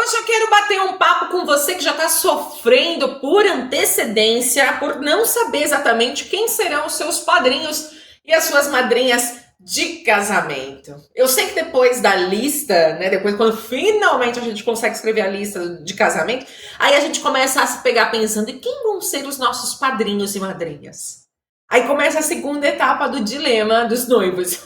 Hoje eu quero bater um papo com você que já está sofrendo por antecedência, por não saber exatamente quem serão os seus padrinhos e as suas madrinhas de casamento. Eu sei que depois da lista, né, depois quando finalmente a gente consegue escrever a lista de casamento, aí a gente começa a se pegar pensando em quem vão ser os nossos padrinhos e madrinhas. Aí começa a segunda etapa do dilema dos noivos.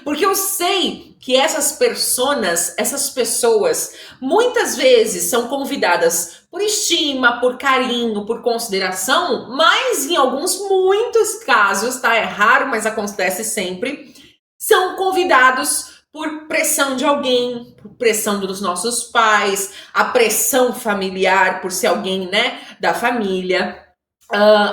Porque eu sei que essas personas, essas pessoas, muitas vezes são convidadas por estima, por carinho, por consideração, mas em muitos casos, tá? É raro, mas acontece sempre, são convidados por pressão de alguém, por pressão dos nossos pais, a pressão familiar, por ser alguém, né, da família.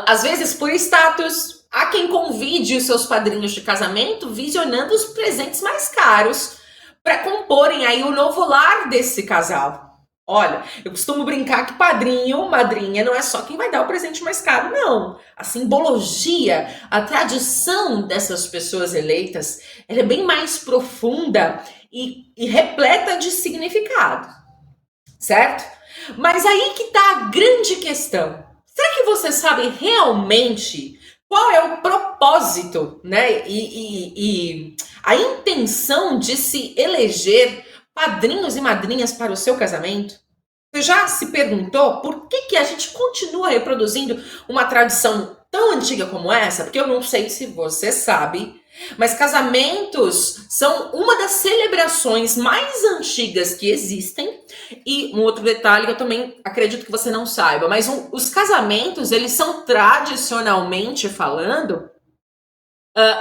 Às vezes por status. Há quem convide os seus padrinhos de casamento visionando os presentes mais caros para comporem aí o novo lar desse casal. Olha, eu costumo brincar que padrinho, madrinha, não é só quem vai dar o presente mais caro, não. A simbologia, a tradição dessas pessoas eleitas, ela é bem mais profunda e repleta de significado, certo? Mas aí que tá a grande questão. Será que você sabe realmente qual é o propósito, né? E a intenção de se eleger padrinhos e madrinhas para o seu casamento? Você já se perguntou por que a gente continua reproduzindo uma tradição tão antiga como essa? Porque eu não sei se você sabe, mas casamentos são uma das celebrações mais antigas que existem. E um outro detalhe que eu também acredito que você não saiba, mas os casamentos, eles são tradicionalmente falando,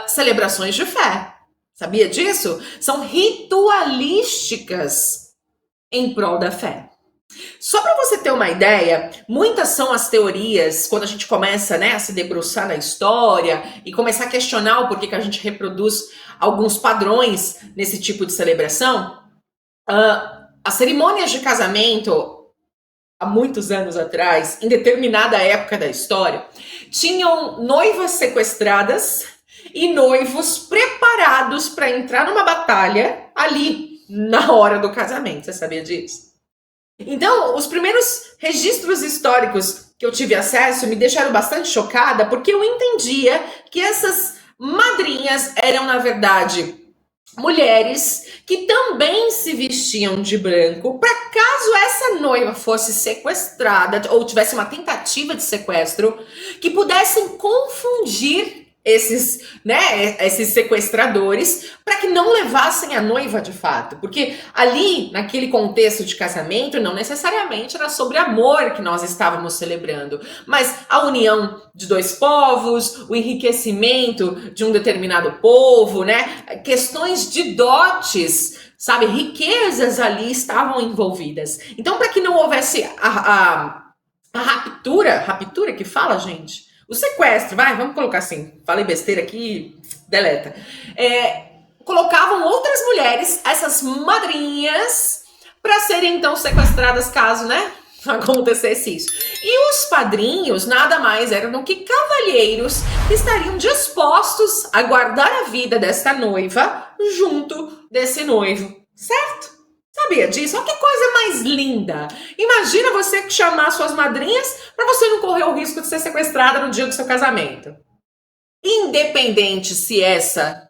celebrações de fé. Sabia disso? São ritualísticas em prol da fé. Só para você ter uma ideia, muitas são as teorias, quando a gente começa, né, a se debruçar na história e começar a questionar o porquê que a gente reproduz alguns padrões nesse tipo de celebração. As cerimônias de casamento, há muitos anos atrás, em determinada época da história, tinham noivas sequestradas e noivos preparados para entrar numa batalha ali na hora do casamento. Você sabia disso? Então, os primeiros registros históricos que eu tive acesso me deixaram bastante chocada, porque eu entendia que essas madrinhas eram, na verdade, mulheres que também se vestiam de branco para caso essa noiva fosse sequestrada ou tivesse uma tentativa de sequestro, que pudessem confundir esses sequestradores para que não levassem a noiva de fato, porque ali, naquele contexto de casamento, não necessariamente era sobre amor que nós estávamos celebrando, mas a união de dois povos, o enriquecimento de um determinado povo, né? Questões de dotes, sabe? Riquezas ali estavam envolvidas. Então, para que não houvesse a raptura que fala, gente? O sequestro, vamos colocar assim, falei besteira aqui, deleta. Colocavam outras mulheres, essas madrinhas, para serem então sequestradas caso, né, acontecesse isso. E os padrinhos nada mais eram do que cavalheiros que estariam dispostos a guardar a vida desta noiva junto desse noivo, certo? Sabia disso? Olha que coisa mais linda! Imagina você chamar suas madrinhas para você não correr o risco de ser sequestrada no dia do seu casamento. Independente se essa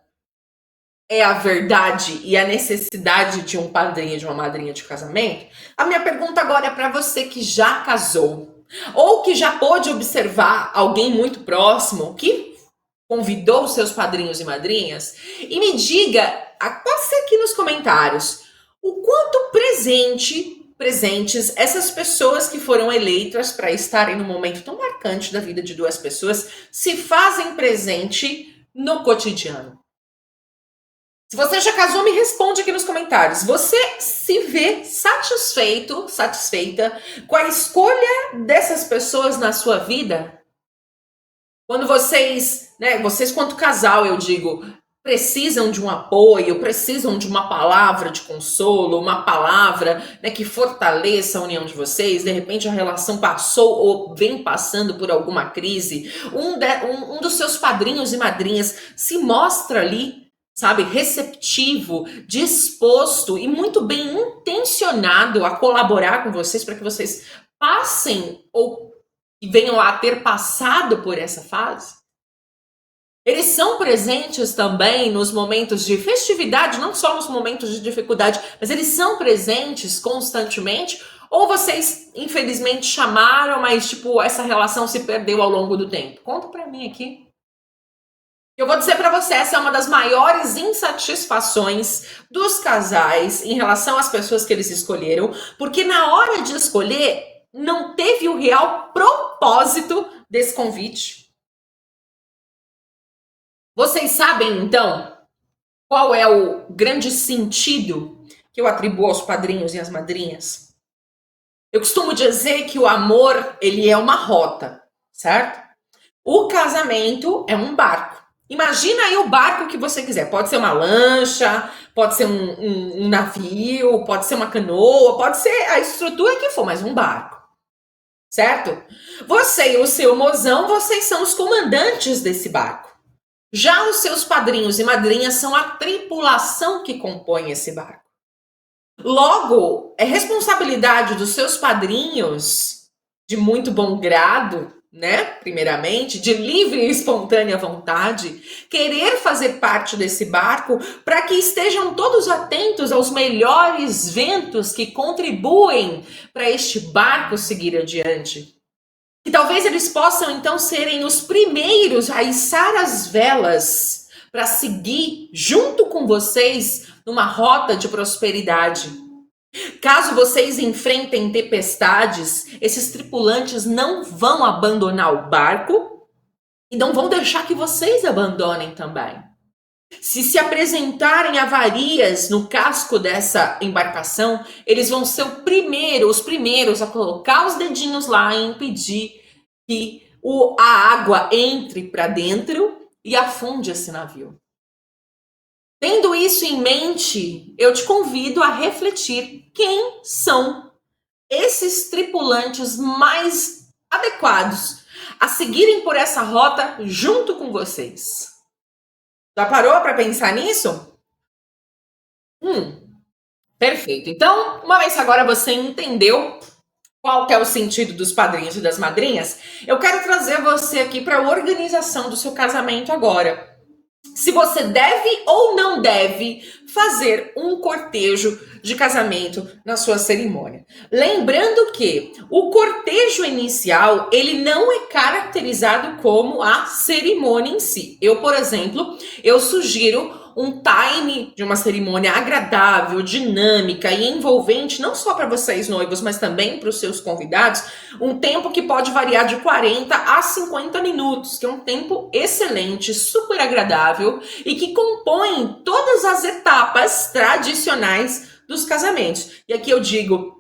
é a verdade e a necessidade de um padrinho e de uma madrinha de casamento, a minha pergunta agora é para você que já casou ou que já pôde observar alguém muito próximo que convidou os seus padrinhos e madrinhas, e me diga, pode ser aqui nos comentários, o quanto presentes essas pessoas que foram eleitas para estarem num momento tão marcante da vida de duas pessoas se fazem presente no cotidiano. Se você já casou, me responde aqui nos comentários. Você se vê satisfeita com a escolha dessas pessoas na sua vida? Quando vocês quanto casal, eu digo, precisam de um apoio, precisam de uma palavra de consolo, uma palavra, né, que fortaleça a união de vocês. De repente a relação passou ou vem passando por alguma crise. Um dos seus padrinhos e madrinhas se mostra ali, sabe, receptivo, disposto e muito bem intencionado direcionado a colaborar com vocês para que vocês passem ou venham a ter passado por essa fase? Eles são presentes também nos momentos de festividade, não só nos momentos de dificuldade, mas eles são presentes constantemente? Ou vocês, infelizmente, chamaram, mas, tipo, essa relação se perdeu ao longo do tempo? Conta pra mim aqui. Eu vou dizer pra você, essa é uma das maiores insatisfações dos casais em relação às pessoas que eles escolheram, porque na hora de escolher, não teve o real propósito desse convite. Vocês sabem, então, qual é o grande sentido que eu atribuo aos padrinhos e às madrinhas? Eu costumo dizer que o amor, ele é uma rota, certo? O casamento é um barco. Imagina aí o barco que você quiser. Pode ser uma lancha, pode ser um navio, pode ser uma canoa, pode ser a estrutura que for, mas um barco, certo? Você e o seu mozão, vocês são os comandantes desse barco. Já os seus padrinhos e madrinhas são a tripulação que compõe esse barco. Logo, é responsabilidade dos seus padrinhos, de muito bom grado, né? Primeiramente, de livre e espontânea vontade, querer fazer parte desse barco para que estejam todos atentos aos melhores ventos que contribuem para este barco seguir adiante. E talvez eles possam então serem os primeiros a içar as velas para seguir junto com vocês numa rota de prosperidade. Caso vocês enfrentem tempestades, esses tripulantes não vão abandonar o barco e não vão deixar que vocês abandonem também. Se apresentarem avarias no casco dessa embarcação, eles vão ser os primeiros a colocar os dedinhos lá e impedir que a água entre para dentro e afunde esse navio. Tendo isso em mente, eu te convido a refletir quem são esses tripulantes mais adequados a seguirem por essa rota junto com vocês. Já parou para pensar nisso? Perfeito. Então, uma vez que agora você entendeu qual que é o sentido dos padrinhos e das madrinhas, eu quero trazer você aqui para a organização do seu casamento agora. Se você deve ou não deve fazer um cortejo de casamento na sua cerimônia. Lembrando que o cortejo inicial, ele não é caracterizado como a cerimônia em si. Eu, por exemplo, eu sugiro um time de uma cerimônia agradável, dinâmica e envolvente, não só para vocês noivos, mas também para os seus convidados, um tempo que pode variar de 40 a 50 minutos, que é um tempo excelente, super agradável e que compõe todas as etapas tradicionais dos casamentos. E aqui eu digo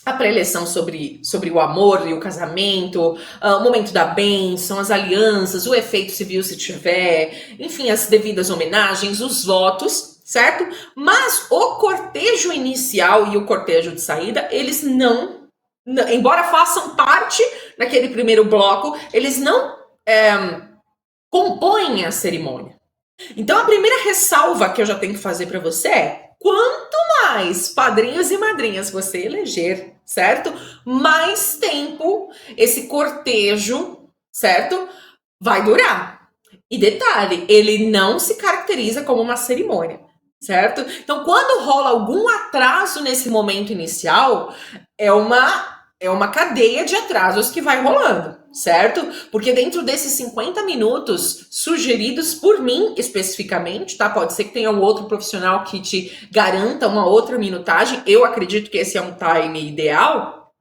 a preleção sobre o amor e o casamento, o momento da bênção, as alianças, o efeito civil se tiver, enfim, as devidas homenagens, os votos, certo? Mas o cortejo inicial e o cortejo de saída, eles não, embora façam parte daquele primeiro bloco, eles não compõem a cerimônia. Então a primeira ressalva que eu já tenho que fazer para você é: quanto mais padrinhos e madrinhas você eleger, certo? Mais tempo esse cortejo, certo? Vai durar. E detalhe, ele não se caracteriza como uma cerimônia, certo? Então, quando rola algum atraso nesse momento inicial, é uma cadeia de atrasos que vai rolando, certo? Porque dentro desses 50 minutos sugeridos por mim especificamente, tá? Pode ser que tenha um outro profissional que te garanta uma outra minutagem. Eu acredito que esse é um time ideal.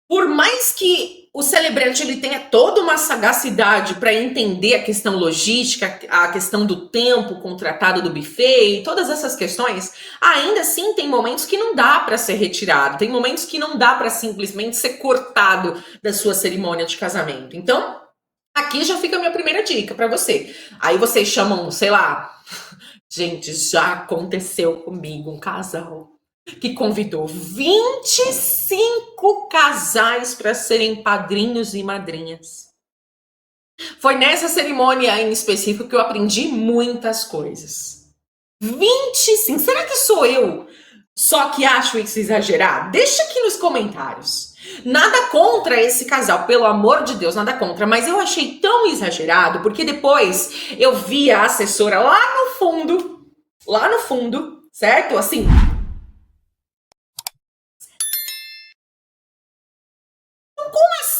Por mais que o celebrante ele tenha toda uma sagacidade para entender a questão logística, a questão do tempo contratado do buffet e todas essas questões, ainda assim tem momentos que não dá para ser retirado, tem momentos que não dá para simplesmente ser cortado da sua cerimônia de casamento. Então, aqui já fica a minha primeira dica para você. Aí vocês chamam, sei lá, gente, já aconteceu comigo um casal que convidou 25 casais para serem padrinhos e madrinhas. Foi nessa cerimônia em específico que eu aprendi muitas coisas. 25! Será que sou eu Só que acho isso exagerado? Deixa aqui nos comentários. Nada contra esse casal, pelo amor de Deus, nada contra, mas eu achei tão exagerado, porque depois eu vi a assessora lá no fundo, certo? Assim,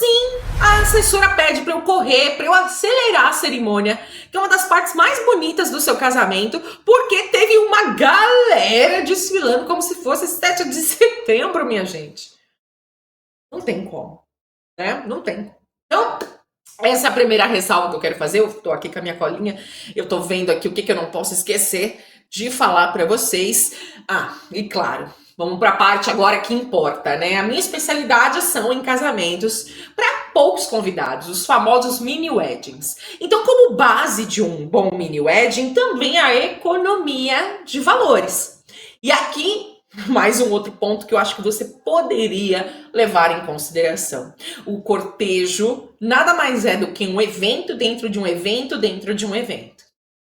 assim, a assessora pede para eu correr, para eu acelerar a cerimônia, que é uma das partes mais bonitas do seu casamento, porque teve uma galera desfilando como se fosse 7 de setembro, minha gente. Não tem como, né? Não tem. Então, essa é a primeira ressalva que eu quero fazer. Eu tô aqui com a minha colinha, eu tô vendo aqui o que eu não posso esquecer de falar para vocês. Ah, e claro, vamos para a parte agora que importa, né? A minha especialidade são em casamentos para poucos convidados, os famosos mini weddings. Então, como base de um bom mini wedding, também a economia de valores. E aqui mais um outro ponto que eu acho que você poderia levar em consideração. O cortejo nada mais é do que um evento dentro de um evento dentro de um evento.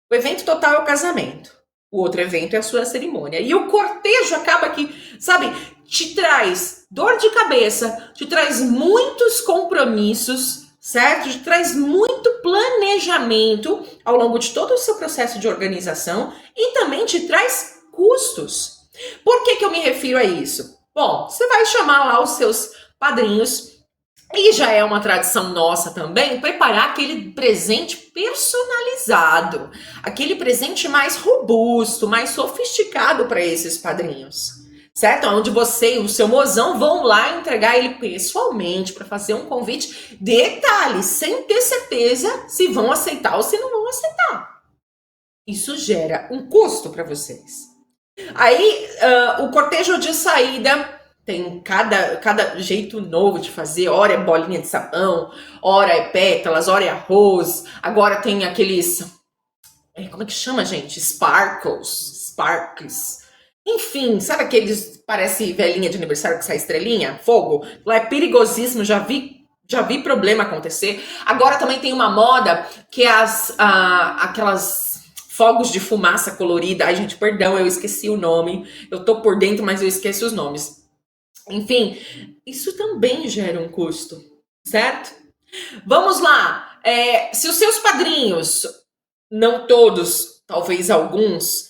O evento total é o casamento. O outro evento é a sua cerimônia. E o cortejo acaba que, sabe, te traz dor de cabeça, te traz muitos compromissos, certo? Te traz muito planejamento ao longo de todo o seu processo de organização e também te traz custos. Por que eu me refiro a isso? Bom, você vai chamar lá os seus padrinhos e já é uma tradição nossa também preparar aquele presente personalizado, aquele presente mais robusto, mais sofisticado para esses padrinhos. Certo? Onde você e o seu mozão vão lá entregar ele pessoalmente para fazer um convite. Detalhe, sem ter certeza se vão aceitar ou se não vão aceitar. Isso gera um custo para vocês. Aí, o cortejo de saída tem cada jeito novo de fazer. Ora é bolinha de sabão, ora é pétalas, ora é arroz. Agora tem aqueles... Como é que chama, gente? Sparkles. Enfim, sabe aqueles... Parece velhinha de aniversário que sai estrelinha? Fogo. Lá é perigosíssimo, já vi problema acontecer. Agora também tem uma moda que é aquelas... fogos de fumaça colorida. Ai, gente, perdão, eu esqueci o nome. Eu tô por dentro, mas eu esqueço os nomes. Enfim, isso também gera um custo, certo? Vamos lá. Se os seus padrinhos, não todos, talvez alguns,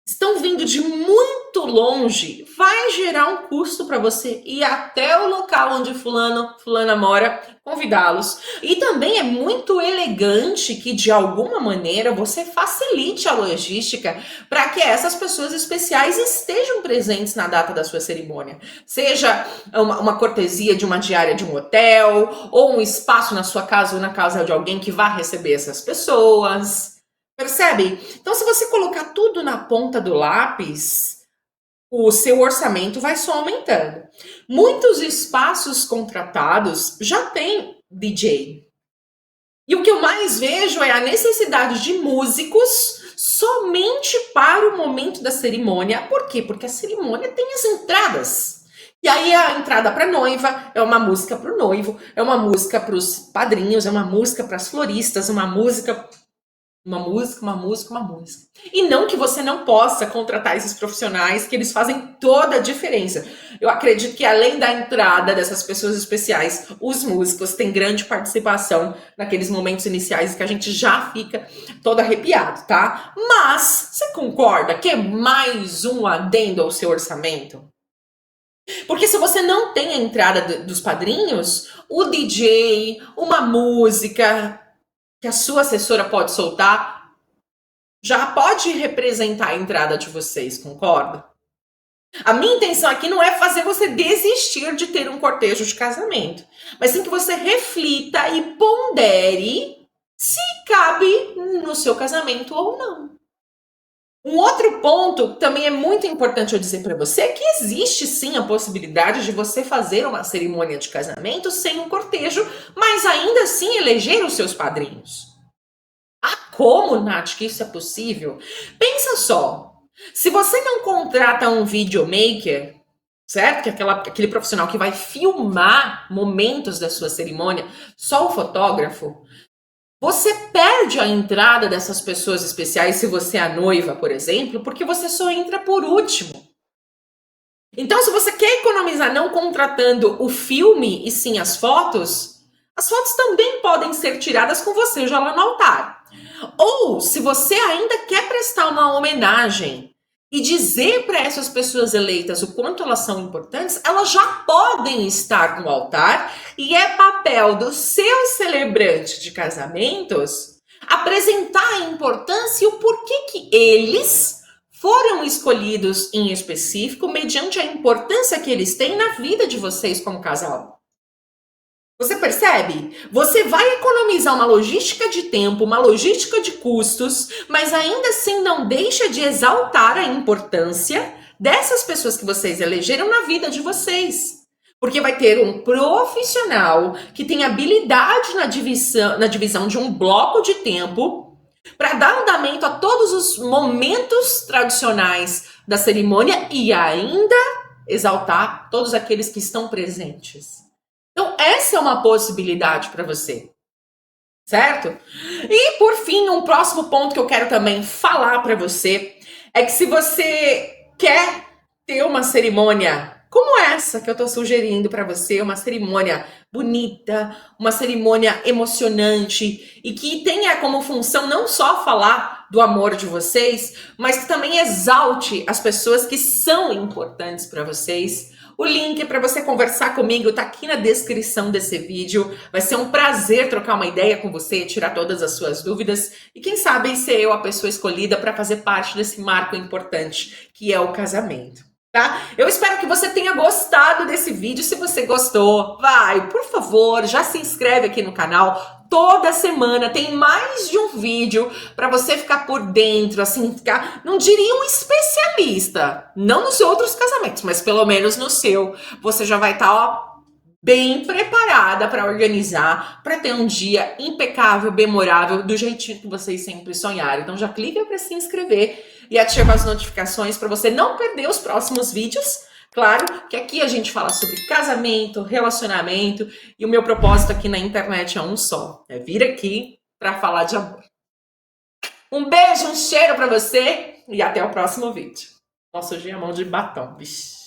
estão vindo de muito longe, vai gerar um custo para você ir até o local onde fulana mora, convidá-los. E também é muito elegante que de alguma maneira você facilite a logística para que essas pessoas especiais estejam presentes na data da sua cerimônia. Seja uma cortesia de uma diária de um hotel, ou um espaço na sua casa ou na casa de alguém que vá receber essas pessoas. Percebe? Então, se você colocar tudo na ponta do lápis, o seu orçamento vai só aumentando. Muitos espaços contratados já têm DJ. E o que eu mais vejo é a necessidade de músicos somente para o momento da cerimônia. Por quê? Porque a cerimônia tem as entradas. E aí a entrada para a noiva é uma música para o noivo, é uma música para os padrinhos, é uma música para as floristas, uma música. E não que você não possa contratar esses profissionais, que eles fazem toda a diferença. Eu acredito que além da entrada dessas pessoas especiais, os músicos têm grande participação naqueles momentos iniciais que a gente já fica todo arrepiado, tá? Mas, você concorda que é mais um adendo ao seu orçamento? Porque se você não tem a entrada dos padrinhos, o DJ, uma música que a sua assessora pode soltar, já pode representar a entrada de vocês, concorda? A minha intenção aqui não é fazer você desistir de ter um cortejo de casamento, mas sim que você reflita e pondere se cabe no seu casamento ou não. Um outro ponto também é muito importante eu dizer para você que existe sim a possibilidade de você fazer uma cerimônia de casamento sem um cortejo, mas ainda assim eleger os seus padrinhos. Como, Nath, que isso é possível? Pensa só, se você não contrata um videomaker, certo? Que é aquele profissional que vai filmar momentos da sua cerimônia, só o fotógrafo, você perde a entrada dessas pessoas especiais, se você é a noiva, por exemplo, porque você só entra por último. Então, se você quer economizar não contratando o filme e sim as fotos também podem ser tiradas com você já lá no altar. Ou, se você ainda quer prestar uma homenagem e dizer para essas pessoas eleitas o quanto elas são importantes, elas já podem estar no altar e é papel do seu celebrante de casamentos apresentar a importância e o porquê que eles foram escolhidos em específico mediante a importância que eles têm na vida de vocês como casal. Você percebe? Você vai economizar uma logística de tempo, uma logística de custos, mas ainda assim não deixa de exaltar a importância dessas pessoas que vocês elegeram na vida de vocês. Porque vai ter um profissional que tem habilidade na divisão de um bloco de tempo para dar andamento a todos os momentos tradicionais da cerimônia e ainda exaltar todos aqueles que estão presentes. Então, essa é uma possibilidade para você, certo? E, por fim, um próximo ponto que eu quero também falar para você é que se você quer ter uma cerimônia como essa que eu estou sugerindo para você, uma cerimônia bonita, uma cerimônia emocionante e que tenha como função não só falar do amor de vocês, mas que também exalte as pessoas que são importantes para vocês. O link para você conversar comigo tá aqui na descrição desse vídeo. Vai ser um prazer trocar uma ideia com você, tirar todas as suas dúvidas e quem sabe ser eu a pessoa escolhida para fazer parte desse marco importante que é o casamento. Tá? Eu espero que você tenha gostado desse vídeo. Se você gostou, por favor, já se inscreve aqui no canal. Toda semana tem mais de um vídeo para você ficar por dentro, assim, ficar, não diria um especialista, não nos outros casamentos, mas pelo menos no seu. Você já vai estar, bem preparada para organizar, para ter um dia impecável, memorável, do jeitinho que vocês sempre sonharam. Então já clica para se inscrever e ativa as notificações para você não perder os próximos vídeos. Claro que aqui a gente fala sobre casamento, relacionamento e o meu propósito aqui na internet é um só, é vir aqui para falar de amor. Um beijo, um cheiro para você e até o próximo vídeo. Nossa, hoje é mão de batom, bicho.